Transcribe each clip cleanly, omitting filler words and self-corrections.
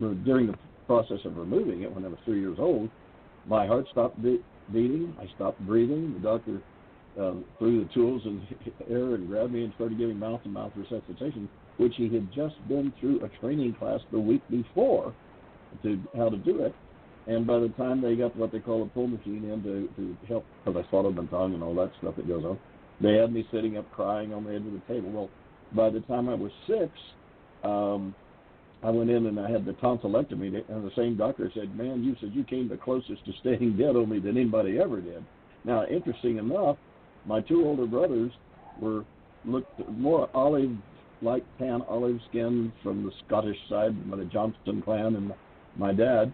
during the process of removing it, when I was 3 years old, my heart stopped beating. I stopped breathing. The doctor threw the tools in the air and grabbed me and started giving mouth-to-mouth resuscitation, which he had just been through a training class the week before to how to do it. And by the time they got what they call a pull machine in to help, because I swallowed my tongue and all that stuff that goes on, they had me sitting up crying on the edge of the table. Well, by the time I was 6, I went in and I had the tonsillectomy, and the same doctor said, "Man, you came the closest to staying dead on me than anybody ever did." Now, interesting enough, my 2 older brothers looked more olive, light tan olive skin from the Scottish side, by the Johnston clan, and my dad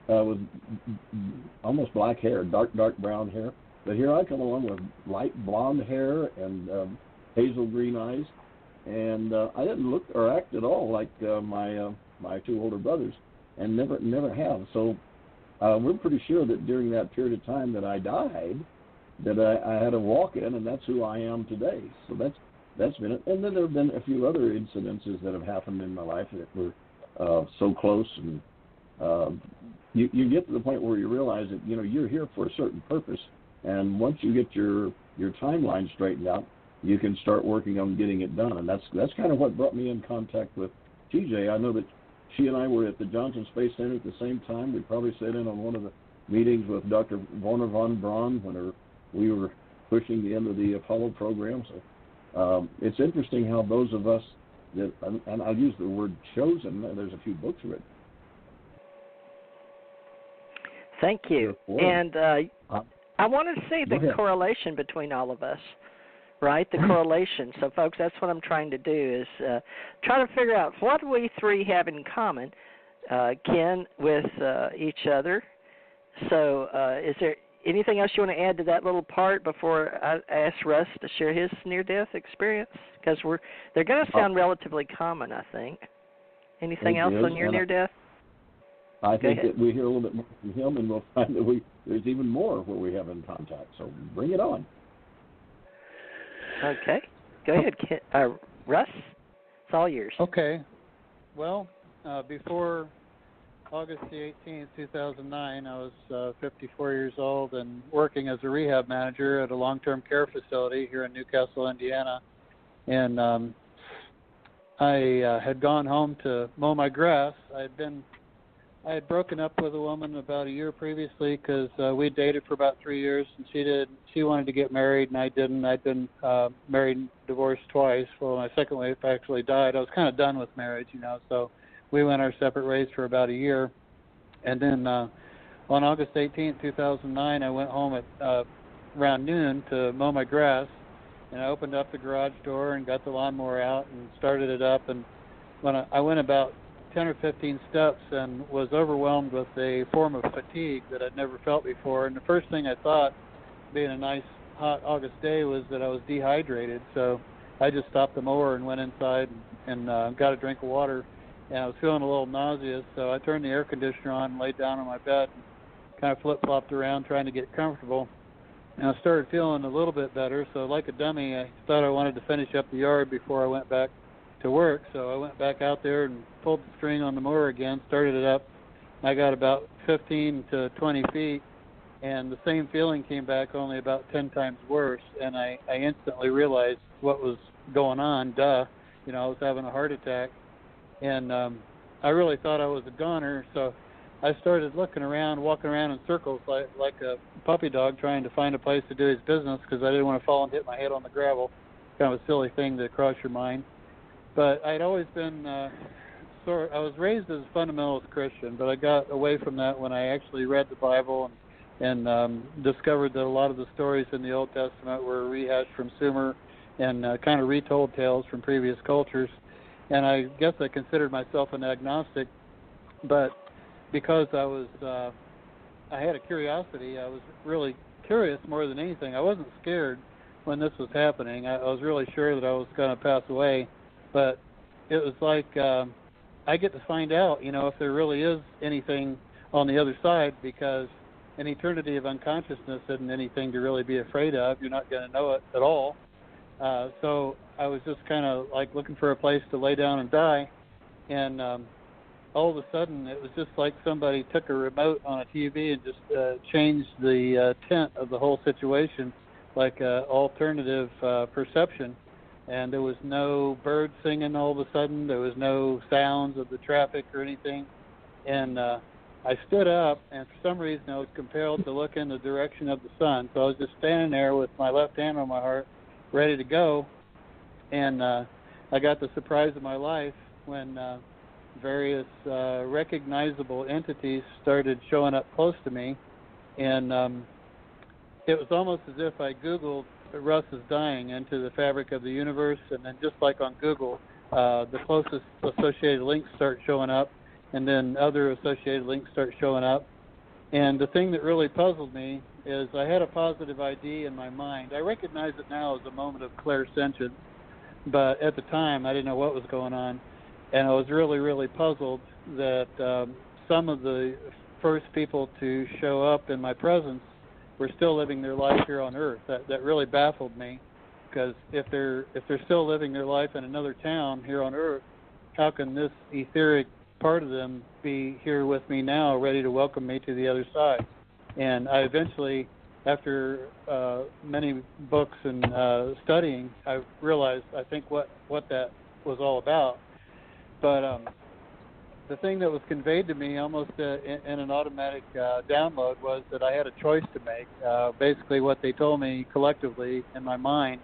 was almost black hair, dark brown hair. But here I come along with light blonde hair and hazel green eyes. And I didn't look or act at all like my 2 older brothers, and never have. So we're pretty sure that during that period of time that I died, that I had a walk-in, and that's who I am today. So that's been it. And then there have been a few other incidences that have happened in my life that were so close, and you get to the point where you realize that you're here for a certain purpose, and once you get your timeline straightened out, you can start working on getting it done. And that's kind of what brought me in contact with TJ. I know that she and I were at the Johnson Space Center at the same time. We probably sat in on one of the meetings with Dr. Werner von Braun when we were pushing the end of the Apollo program. So it's interesting how those of us that, and I'll use the word chosen, there's a few books written. Thank you. And I wanted to see the correlation between all of us. Right, the correlation. So, folks, that's what I'm trying to do is try to figure out what we 3 have in common, Ken, with each other. So is there anything else you want to add to that little part before I ask Russ to share his near-death experience? Because they're going to sound relatively common, I think. Anything else on your near-death? I think that we hear a little bit more from him, and we'll find that there's even more where we have in contact. So bring it on. Okay. Go ahead, Russ. It's all yours. Okay. Well, before August the 18th, 2009, I was 54 years old and working as a rehab manager at a long-term care facility here in Newcastle, Indiana. And I had gone home to mow my grass. I had broken up with a woman about a year previously because we dated for about 3 years, and she wanted to get married, and I didn't. I'd been married and divorced twice. Well, my second wife actually died. I was kind of done with marriage, so we went our separate ways for about a year. And then on August 18th, 2009, I went home at around noon to mow my grass, and I opened up the garage door and got the lawnmower out and started it up. And when I went about 10 or 15 steps and was overwhelmed with a form of fatigue that I'd never felt before. And the first thing I thought, being a nice hot August day, was that I was dehydrated. So I just stopped the mower and went inside and got a drink of water. And I was feeling a little nauseous, so I turned the air conditioner on and laid down on my bed and kind of flip-flopped around trying to get comfortable. And I started feeling a little bit better, so like a dummy, I thought I wanted to finish up the yard before I went back to work. So I went back out there and pulled the string on the mower again, started it up. I got about 15 to 20 feet, and the same feeling came back, only about 10 times worse. And I instantly realized what was going on. I was having a heart attack. And I really thought I was a goner, so I started looking around, walking around in circles like a puppy dog trying to find a place to do his business because I didn't want to fall and hit my head on the gravel. Kind of a silly thing to cross your mind. But I'd always been I was raised as a fundamentalist Christian, but I got away from that when I actually read the Bible and discovered that a lot of the stories in the Old Testament were rehashed from Sumer and kind of retold tales from previous cultures. And I guess I considered myself an agnostic, but because I had a curiosity, I was really curious more than anything. I wasn't scared when this was happening. I was really sure that I was going to pass away, but it was like I get to find out, if there really is anything on the other side, because an eternity of unconsciousness isn't anything to really be afraid of. You're not going to know it at all. So I was just kind of like looking for a place to lay down and die. And all of a sudden it was just like somebody took a remote on a TV and just changed the tint of the whole situation, like alternative perception. And there was no birds singing all of a sudden. There was no sounds of the traffic or anything. And I stood up, and for some reason I was compelled to look in the direction of the sun. So I was just standing there with my left hand on my heart, ready to go. And I got the surprise of my life when various recognizable entities started showing up close to me. And it was almost as if I Googled Russ is dying into the fabric of the universe, and then just like on Google, the closest associated links start showing up, and then other associated links start showing up. And the thing that really puzzled me is I had a positive ID in my mind. I recognize it now as a moment of clairsentience, but at the time I didn't know what was going on, and I was really, really puzzled that some of the first people to show up in my presence were still living their life here on Earth. That really baffled me, because if they're still living their life in another town here on Earth, how can this etheric part of them be here with me now, ready to welcome me to the other side? And I eventually, after many books and studying, I realized, I think, what that was all about. But the thing that was conveyed to me almost in an automatic download was that I had a choice to make. Basically, what they told me collectively in my mind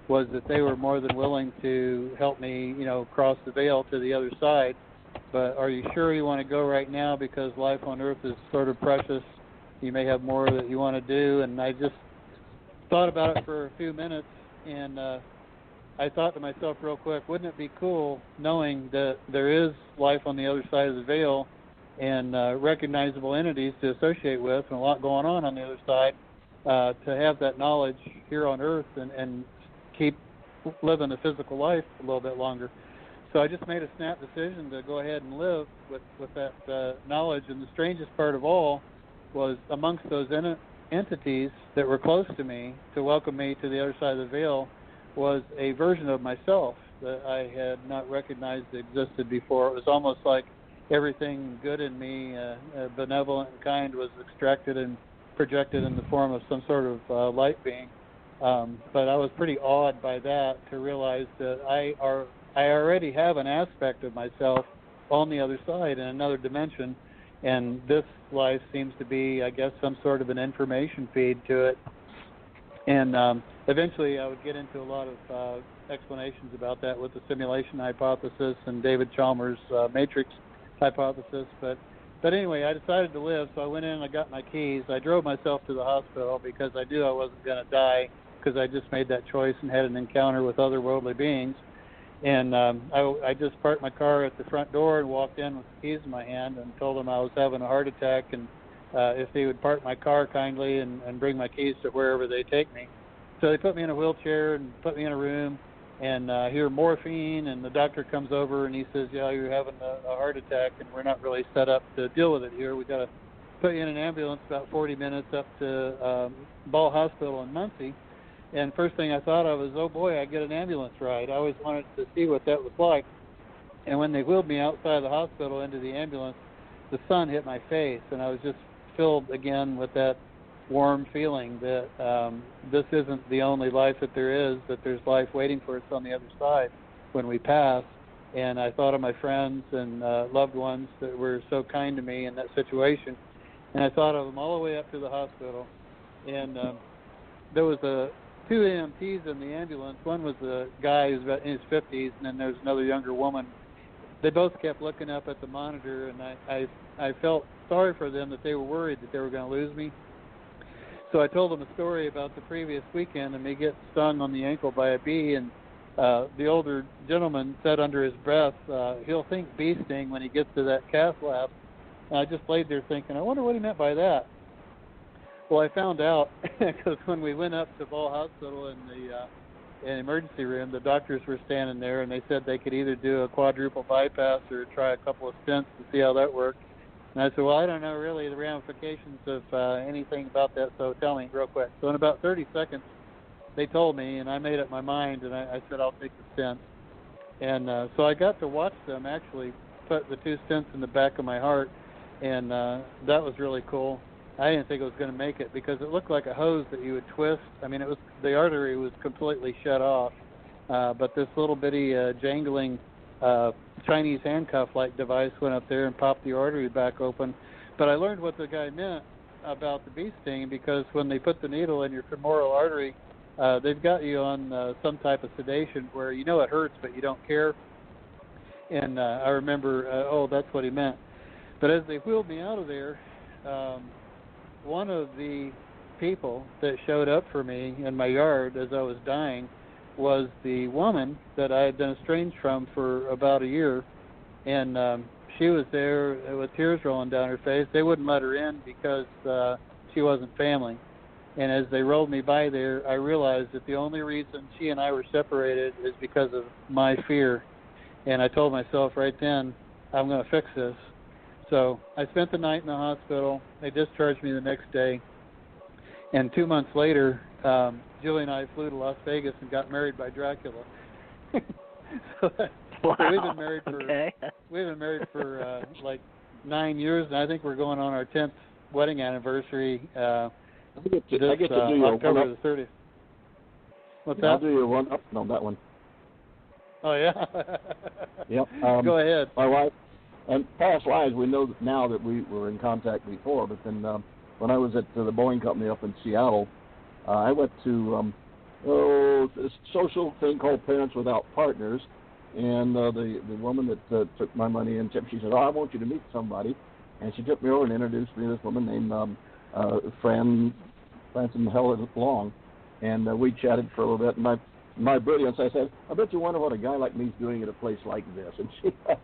was that they were more than willing to help me, cross the veil to the other side. But are you sure you want to go right now, because life on Earth is sort of precious? You may have more that you want to do. And I just thought about it for a few minutes, and I thought to myself real quick, wouldn't it be cool knowing that there is life on the other side of the veil and recognizable entities to associate with, and a lot going on the other side, to have that knowledge here on Earth and keep living a physical life a little bit longer. So I just made a snap decision to go ahead and live with that knowledge. And the strangest part of all was, amongst those entities that were close to me to welcome me to the other side of the veil, was a version of myself that I had not recognized existed before. It was almost like everything good in me, benevolent and kind, was extracted and projected in the form of some sort of light being. But I was pretty awed by that, to realize that I already have an aspect of myself on the other side, in another dimension, and this life seems to be, I guess, some sort of an information feed to it. And eventually I would get into a lot of explanations about that with the simulation hypothesis and David Chalmers' matrix hypothesis. But anyway, I decided to live, so I went in and I got my keys. I drove myself to the hospital because I knew I wasn't going to die, because I just made that choice and had an encounter with otherworldly beings. And I just parked my car at the front door and walked in with the keys in my hand and told them I was having a heart attack, and if they would park my car kindly and bring my keys to wherever they take me. So they put me in a wheelchair and put me in a room, and here morphine, and the doctor comes over and he says, yeah, you're having a heart attack, and we're not really set up to deal with it here. We've got to put you in an ambulance about 40 minutes up to Ball Hospital in Muncie. And first thing I thought of was, oh boy, I get an ambulance ride. I always wanted to see what that was like. And when they wheeled me outside the hospital into the ambulance, the sun hit my face, and I was just filled again with that warm feeling that this isn't the only life that there is, that there's life waiting for us on the other side when we pass. And I thought of my friends and loved ones that were so kind to me in that situation, and I thought of them all the way up to the hospital. And there was two EMTs in the ambulance. One was a guy who was about in his 50s, and then there was another younger woman. They both kept looking up at the monitor, and I felt sorry for them, that they were worried that they were going to lose me. So I told them a story about the previous weekend and me getting stung on the ankle by a bee, and the older gentleman said under his breath, he'll think bee sting when he gets to that cath lab. And I just laid there thinking, I wonder what he meant by that. Well, I found out because when we went up to Ball Hospital in the emergency room, the doctors were standing there, and they said they could either do a quadruple bypass or try a couple of stents to see how that worked. And I said, well, I don't know really the ramifications of anything about that, so tell me real quick. So in about 30 seconds, they told me, and I made up my mind, and I said, I'll take the stents. And so I got to watch them actually put the 2 stents in the back of my heart, and that was really cool. I didn't think it was going to make it because it looked like a hose that you would twist. I mean, the artery was completely shut off, but this little bitty jangling Chinese handcuff-like device went up there and popped the artery back open. But I learned what the guy meant about the bee sting, because when they put the needle in your femoral artery, they've got you on some type of sedation where you know it hurts, but you don't care. And I remember, that's what he meant. But as they wheeled me out of there, one of the people that showed up for me in my yard as I was dying was the woman that I had been estranged from for about a year. And she was there with tears rolling down her face. They wouldn't let her in because she wasn't family. And as they rolled me by there, I realized that the only reason she and I were separated is because of my fear. And I told myself right then, I'm going to fix this. So I spent the night in the hospital. They discharged me the next day. And 2 months later, Julie and I flew to Las Vegas and got married by Dracula. Wow. So we've been married for like 9 years, and I think we're going on our 10th wedding anniversary. I get to do your October the 30th. What's that? I'll do your one up on that one. Oh yeah. Yep. Go ahead. My wife, and past lives, we know now that we were in contact before. But then when I was at the Boeing company up in Seattle, I went to this social thing called Parents Without Partners. And the woman that took my money and she said, I want you to meet somebody. And she took me over and introduced me to this woman named Frances Helen Long. And we chatted for a little bit. And my brilliance, I said, I bet you wonder what a guy like me's doing at a place like this. And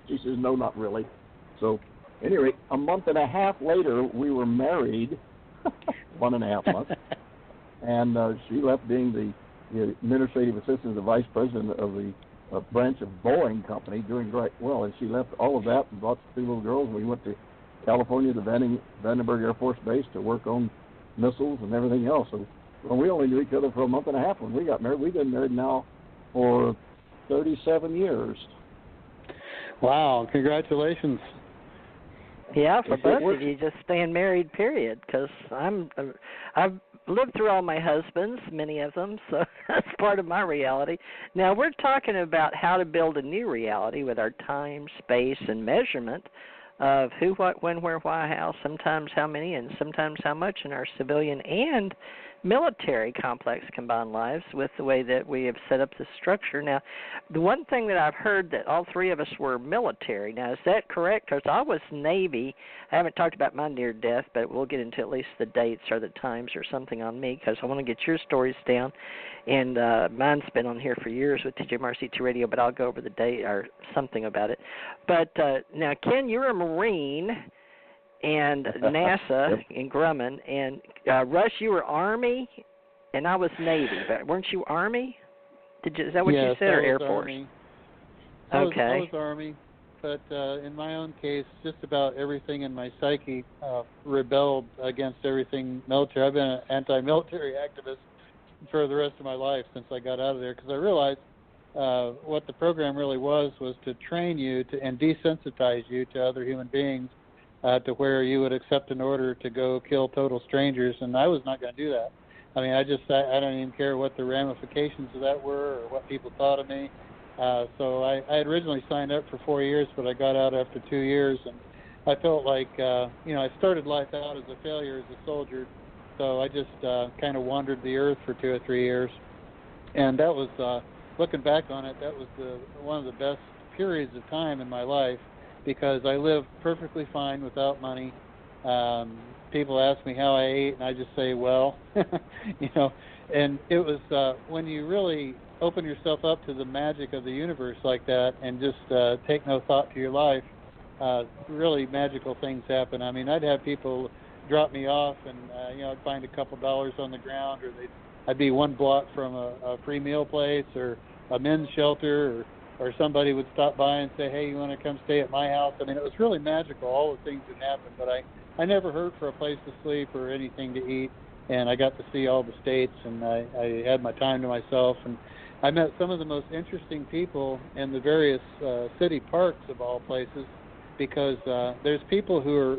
she says, no, not really. So, anyway, a month and a half later, we were married, 1.5 months. And she left being the administrative assistant, the vice president of the branch of Boeing company, doing great well. And she left all of that and brought the 2 little girls. And we went to California, to Vandenberg Air Force Base, to work on missiles and everything else. So, well, we only knew each other for a month and a half when we got married. We've been married now for 37 years. Wow, congratulations. Yeah, for both of you, just staying married, period, because I've lived through all my husbands, many of them, so that's part of my reality. Now, we're talking about how to build a new reality with our time, space, and measurement of who, what, when, where, why, how, sometimes how many, and sometimes how much in our civilian and military complex combined lives with the way that we have set up the structure. Now, the one thing that I've heard that all 3 of us were military. Now, is that correct? Because I was Navy. I haven't talked about my near death, but we'll get into at least the dates or the times or something on me, because I want to get your stories down. And mine's been on here for years with TJ Marcy 2 Radio, but I'll go over the date or something about it. But now, Ken, you're a Marine and NASA in Grumman, and Russ, you were Army, and I was Navy, but weren't you Army? Is that what you said, or Air Force? Army. I was Army, but in my own case, just about everything in my psyche rebelled against everything military. I've been an anti-military activist for the rest of my life since I got out of there, because I realized what the program really was to train you and desensitize you to other human beings, to where you would accept an order to go kill total strangers, and I was not going to do that. I mean, I don't even care what the ramifications of that were or what people thought of me. So I had originally signed up for 4 years, but I got out after 2 years, and I felt like, I started life out as a failure as a soldier, so I just kind of wandered the earth for 2 or 3 years. And that was, looking back on it, that was one of the best periods of time in my life, because I lived perfectly fine without money. People ask me how I ate, and I just say, well, and it was when you really open yourself up to the magic of the universe like that and just take no thought to your life, really magical things happen. I mean, I'd have people drop me off, and I'd find a couple dollars on the ground, or I'd be 1 block from a free meal place or a men's shelter, or somebody would stop by and say, hey, you want to come stay at my house? I mean, it was really magical, all the things that happened, but I never heard for a place to sleep or anything to eat, and I got to see all the states, and I had my time to myself, and I met some of the most interesting people in the various city parks of all places. because there's people who are